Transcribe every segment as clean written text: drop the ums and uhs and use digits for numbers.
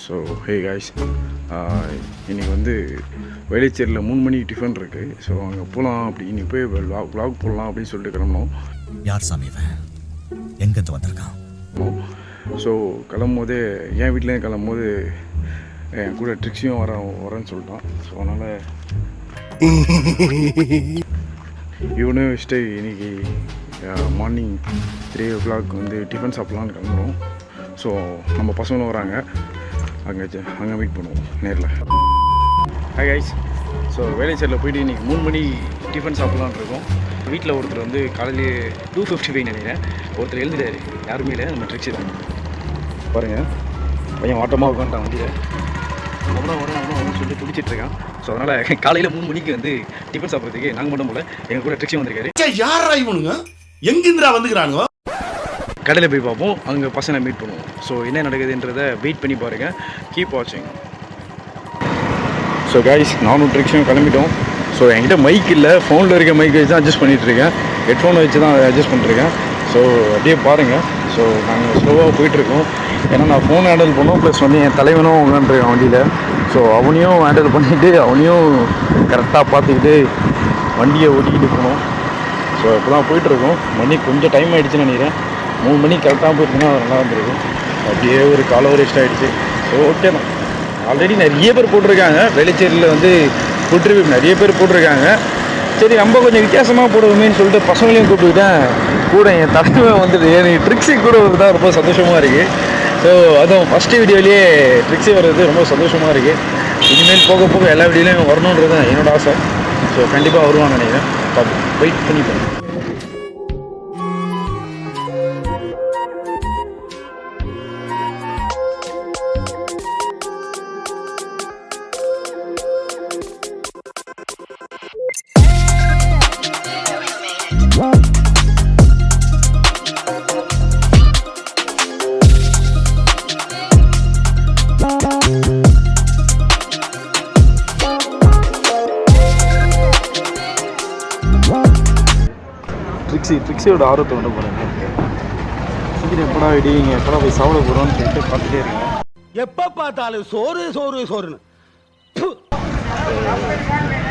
So hey guys, இன்றைக்கி வந்து வேலைச்சேரியில் 3 மணி tiffin இருக்குது. ஸோ அங்கே போகலாம் அப்படி இன்னைக்கு போய் vlog போடலாம் அப்படின்னு சொல்லிட்டு கிளம்பணும். யார் சாமி எங்கேருந்து வந்திருக்கான்? ஸோ கிளம்பும்போதே என் வீட்டிலேருந்து கிளம்பும்போது என் கூட ட்ரிக்ஸியும் வரேன்னு சொல்லிட்டான். ஸோ அதனால் இவனே வச்சுட்டு இன்றைக்கி மார்னிங் 3 o'clock வந்து டிஃபன் சாப்பிட்லான்னு கிளம்புறோம். ஸோ நம்ம பசங்களும் வராங்க, அங்கே மீட் பண்ணுவோம் நேரில். ஹாய் கைஸ், ஸோ வேலைச்சேரியில் போயிட்டு இன்றைக்கி 3 மணி டிஃபன் சாப்பிட்லான்னு இருக்கோம். வீட்டில் ஒருத்தர் வந்து காலையிலே 2:55 நினைக்கிறேன் ஒருத்தர் எழுதிட்டாரு. யாருமே இல்லை, நம்ம ட்ரிக்ஸி தான். பாருங்கள், பையன் வாட்டமாக உட்காந்துட்டான் வண்டியில். அப்புறம் வரணும் சொல்லிட்டு துடிச்சிட்ருக்கான். ஸோ அதனால் காலையில் 3 மணிக்கு வந்து டிஃபன் சாப்பிட்றதுக்கு நாங்கள் மட்டும் போல எங்கள் கூட ட்ரிக்ஸி வந்திருக்காரு. யாரா இவனுங்க, எங்கிருந்துடா வந்துக்கிறானுங்க? கடையில் போய் பார்ப்போம், அங்கே பசங்களை மீட் பண்ணுவோம். ஸோ என்ன நடக்குதுன்றதை வெயிட் பண்ணி பாருங்கள். கீப் வாட்சிங். ஸோ கைஸ், நானும் ட்ரிக்ஸியும் கிளம்பிட்டோம். ஸோ என்கிட்ட மைக் இல்லை, ஃபோனில் இருக்க மைக் வச்சு தான் அட்ஜஸ்ட் பண்ணிகிட்ருக்கேன். ஹெட்ஃபோனை வச்சு தான் அட்ஜஸ்ட் பண்ணிட்டுருக்கேன். ஸோ அப்படியே பாருங்கள். ஸோ நாங்கள் ஸ்லோவாக போயிட்டுருக்கோம். ஏன்னா நான் ஃபோன் ஹேண்டில் பண்ணோம், ப்ளஸ் வந்து என் தலைவனும் உட்காந்துருக்கான் வண்டியில். ஸோ அவனையும் ஹேண்டில் பண்ணிவிட்டு அவனையும் கரெக்டாக பார்த்துக்கிட்டு வண்டியை ஓட்டிக்கிட்டு போகணும். ஸோ இப்போ தான் போயிட்டுருக்கோம். மணி கொஞ்சம் டைம் ஆகிடுச்சுன்னு நினைக்கிறேன். 3 மணிக்கு கரெக்டாக போயிருக்குன்னா நல்லா இருந்திருக்கும். அப்படியே ஒரு கால் வேஸ்ட் ஆகிடுச்சு. ஸோ ஓகே தான். ஆல்ரெடி நிறைய பேர் போட்டிருக்காங்க வேலைச்சேரியில் வந்து ஃபுட் ரிவ்யூ நிறைய பேர் போட்டிருக்காங்க. சரி, நம்ம கொஞ்சம் வித்தியாசமாக போடுவோமேன்னு சொல்லிட்டு பசங்களையும் கூப்பிட்டுக்கிட்டேன். கூட என் தலைவன் வந்துட்டு எனக்கு ட்ரிக்ஸி கூட தான் ரொம்ப சந்தோஷமாக இருக்குது. ஸோ அதுவும் ஃபஸ்ட்டு வீடியோலேயே ட்ரிக்ஸி வர்றது ரொம்ப சந்தோஷமாக இருக்குது. இனிமேல் போக போக எல்லா வீடியோலையும் வரணுன்றது தான் என்னோடய ஆசை. ஸோ கண்டிப்பாக வருவான்னு நினைக்கிறேன். வெயிட் பண்ணி போகிறேன். ட்ரிக்ஸியோட ஆர்வத்தை வந்து பாருங்க. சீக்கிரம் எப்படா இடிங்க, எப்படா போய் சாப்பிட போகிறோன்னு சொல்லிட்டு பார்த்துட்டே இருக்கீங்க. எப்போ பார்த்தாலும் சோறு சோறு சோறுன்னு.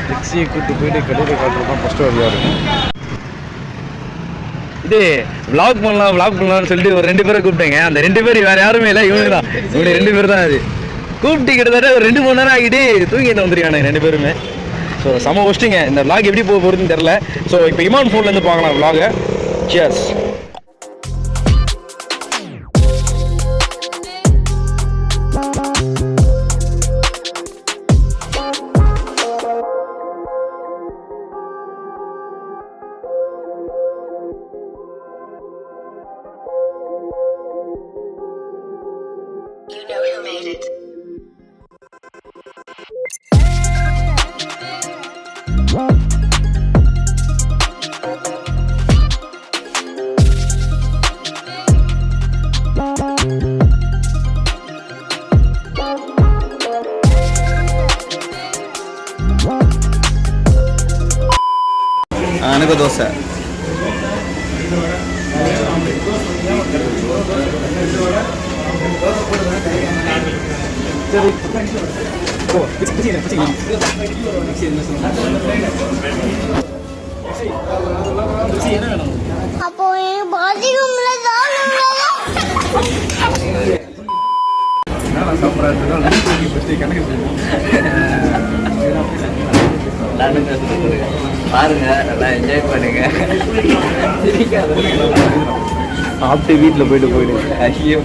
ட்ரிக்ஸியை கூப்பிட்டு போயிட்டு கடையில் காட்டுறது தான் ஃபஸ்ட்டு வழியாக இருக்கும். இது vlog பண்ணலாம்னு சொல்லிட்டு ஒரு 2 பேரை கூப்பிட்டேங்க. அந்த 2 பேர் வேறு யாருமே இல்லை, இவங்க தான். இவங்க 2 பேர் தான். அது கூப்பிட்டு கிட்டத்தட்ட ஒரு 2 மணி நேரம் ஆகிட்டு தூங்கிட்டு வந்துருக்காங்க 2 பேருமே. ஸோ செம ஒஸ்ட்டுங்க. இந்த vlog எப்படி போக போகிறதுன்னு தெரில. ஸோ இப்போ இமான் ஃபோன்லேருந்து பார்க்கலாம் vlog-ஐ. Cheers. You know who made it. எனக்கு தோசை. அப்போ பாத்ரூம்ல பாருங்க, நல்லா என்ஜாய் பண்ணுங்க. சாப்பிட்டு வீட்டில் போயிட்டு ஐயோ,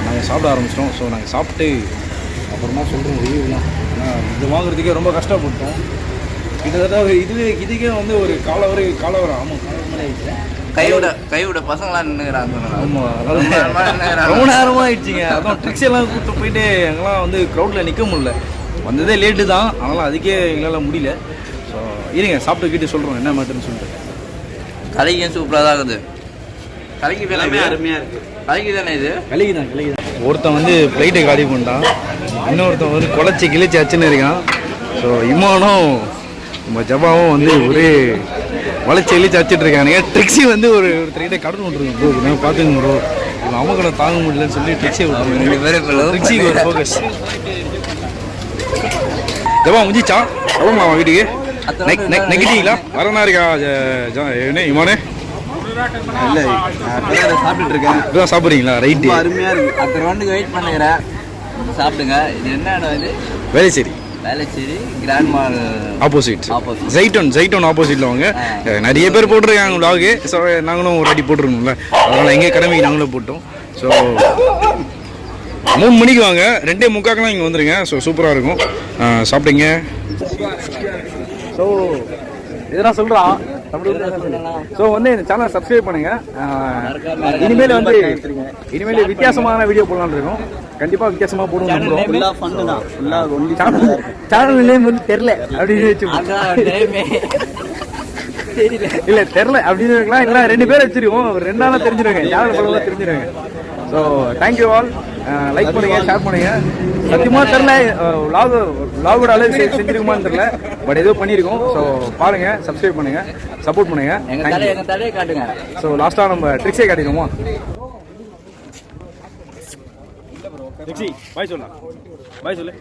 நாங்கள் சாப்பிட ஆரம்பிச்சிட்டோம். ஸோ நாங்கள் சாப்பிட்டு அப்புறமா சொல்கிறோம் ரிவ்யூலாம். ஏன்னா இது வாங்குறதுக்கே ரொம்ப கஷ்டப்பட்டோம். கிட்டத்தட்ட இதுக்கே வந்து ஒரு காலவரை ஆமாம் காலவரை ஆகிடுச்சு. கைவிட பசங்களாம் நின்றுக்கிறாங்க. ஆமாம், ரொம்ப நேரமாக ஆயிடுச்சிங்க. அதான் ட்ரிக்ஸ் எல்லாம் கூப்பிட்டு போயிட்டு எங்கெல்லாம் வந்து க்ரௌடில் நிற்க முடியல. வந்ததே லேட்டு தான், அதனால் அதுக்கே எங்களால் முடியல. ஸோ இருங்க, சாப்பிட்டு கிட்டே சொல்கிறோம் என்ன மேட்டர்னு சொல்லிட்டு. கலைக்கும் சூப்பராக தான் இருக்குது. கலைக்கு எல்லாமே அருமையாக இருக்குது. கலைக்கு தானே இது? கலைக்கு தான். ஒருத்தன் வந்து ஃப்ளைட்டை காலி பண்ணிட்டான், இன்னொருத்தன் வந்து குழச்சி கிழிச்சி அச்சுன்னு இருக்கான். ஸோ இமானும் நம்ம ஜபாவும் வந்து ஒரே வளைச்சி இழிச்சு அச்சுட்டு இருக்கானுங்க. ட்ரிக்ஸி வந்து ஒரு த்ரீட்டை கடன் விட்டுருக்கோம் ப்ரோ, நான் பார்த்துங்க ப்ரோ, அவங்க தாங்க முடியலன்னு சொல்லி ட்ரிக்ஸியை விட்டுருவாங்க. ட்ரிக்ஸி ஒரு ஃபோக்கஸ். ஜபா முடிஞ்சிச்சா? எவ்வளோமா வீட்டுக்கு நெகட்டிங்களா வரனா இருக்கா? என்ன இமானே? இல்லை, சாப்பிட்டுட்டு இருக்கேன். இப்போதான் சாப்பிட்றீங்களா? ரைட்டு, அருமையாக இருக்குது. அடுத்த ரவுண்டுக்கு வெயிட் பண்ணுகிறேன், சாப்பிடுங்க. இது என்ன இடம் இது? Velachery. Velachery grand mall opposite, Zaitoon ஆப்போசிட்டில் வாங்க. நிறைய பேர் போட்டிருக்காங்க விலாகு. ஸோ நாங்களும் ஒரு அடி போட்டுருக்கணும்ல, அதனால் எங்கள் கடமைக்கு நாங்களும் போட்டோம். ஸோ 3 மணிக்கு வாங்க, 2:45 இங்கே வந்துடுங்க. ஸோ சூப்பராக இருக்கும். சாப்பிடுங்க. ஸோ இதெல்லாம் சொல்கிறான். ஸோ வந்து இந்த சேனலை சப்ஸ்கிரைப் பண்ணுங்க. இனிமேல் வித்தியாசமான வீடியோ போடலான்னு இருக்கோம். கண்டிப்பாக வித்தியாசமாக போடுவோம். சேனல் நேம் வந்து தெரில அப்படின்னு வச்சு இல்லை தெரில அப்படின்னு இருக்கலாம். இல்லை 2 பேர் வச்சிருக்கோம், 2 நாளாக தெரிஞ்சிருவாங்க, சேனல் போல தெரிஞ்சிருவாங்க. So thank you all. லைக் பண்ணுங்க, ஷேர் பண்ணுங்க. சத்தியமாக தெரில விலாகோட அளவு செஞ்சிருக்குமான்னு தெரில, பட் ஏதோ பண்ணியிருக்கோம். ஸோ பாருங்க, சப்ஸ்கிரைப் பண்ணுங்க, சப்போர்ட் பண்ணுங்க. ஸோ லாஸ்ட்டாக நம்ம ட்ரிக்ஸே காட்டிடுவோமா? பாய் சொல்லலாம், பாய் சொல்லு.